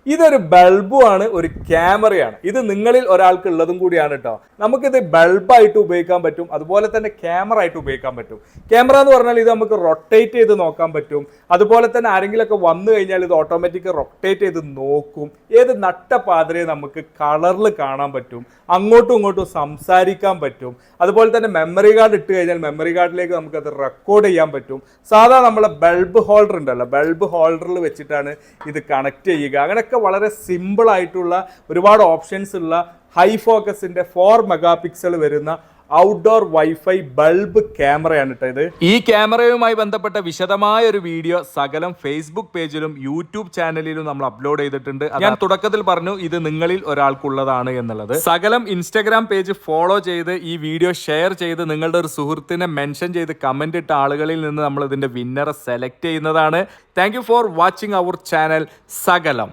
ഇതൊരു ബൾബുമാണ്, ഒരു ക്യാമറയാണ്. ഇത് നിങ്ങളിൽ ഒരാൾക്ക് ഉള്ളതും കൂടിയാണ് കേട്ടോ. നമുക്കിത് ബൾബായിട്ട് ഉപയോഗിക്കാൻ പറ്റും, അതുപോലെ തന്നെ ക്യാമറ ആയിട്ട് ഉപയോഗിക്കാൻ പറ്റും. ക്യാമറ എന്ന് പറഞ്ഞാൽ ഇത് നമുക്ക് റൊട്ടേറ്റ് ചെയ്ത് നോക്കാൻ പറ്റും. അതുപോലെ തന്നെ ആരെങ്കിലുമൊക്കെ വന്നു കഴിഞ്ഞാൽ ഇത് ഓട്ടോമാറ്റിക് റൊട്ടേറ്റ് ചെയ്ത് നോക്കും. ഏത് നട്ട പാതിരയെ നമുക്ക് കളറിൽ കാണാൻ പറ്റും, അങ്ങോട്ടും ഇങ്ങോട്ടും സംസാരിക്കാൻ പറ്റും. അതുപോലെ തന്നെ മെമ്മറി കാർഡ് ഇട്ട് കഴിഞ്ഞാൽ മെമ്മറി കാർഡിലേക്ക് നമുക്കത് റെക്കോർഡ് ചെയ്യാൻ പറ്റും. സാധാരണ നമ്മളെ ബൾബ് ഹോൾഡർ ഉണ്ടല്ലോ, ബൾബ് ഹോൾഡറിൽ വെച്ചിട്ടാണ് ഇത് കണക്ട് ചെയ്യുക. അങ്ങനെയൊക്കെ വളരെ സിമ്പിൾ ആയിട്ടുള്ള ഒരുപാട് ഓപ്ഷൻസ് ഉള്ള ഹൈ ഫോക്കസിന്റെ 4 മെഗാ പിക്സൽ വരുന്ന ഔട്ട്ഡോർ വൈഫൈ ബൾബ് ക്യാമറയാണ് കേട്ടോ ഇത്. ഈ ക്യാമറയുമായി ബന്ധപ്പെട്ട വിശദമായ ഒരു വീഡിയോ സകലം ഫേസ്ബുക്ക് പേജിലും യൂട്യൂബ് ചാനലിലും നമ്മൾ അപ്ലോഡ് ചെയ്തിട്ടുണ്ട്. ഞാൻ തുടക്കത്തിൽ പറഞ്ഞു ഇത് നിങ്ങളിൽ ഒരാൾക്കുള്ളതാണ് എന്നുള്ളത്. സകലം ഇൻസ്റ്റാഗ്രാം പേജ് ഫോളോ ചെയ്ത് ഈ വീഡിയോ ഷെയർ ചെയ്ത് നിങ്ങളുടെ ഒരു സുഹൃത്തിനെ മെൻഷൻ ചെയ്ത് കമന്റ് ഇട്ട ആളുകളിൽ നിന്ന് നമ്മൾ ഇതിന്റെ വിന്നറെ സെലക്ട് ചെയ്യുന്നതാണ്. Thank you for watching our channel സകലം.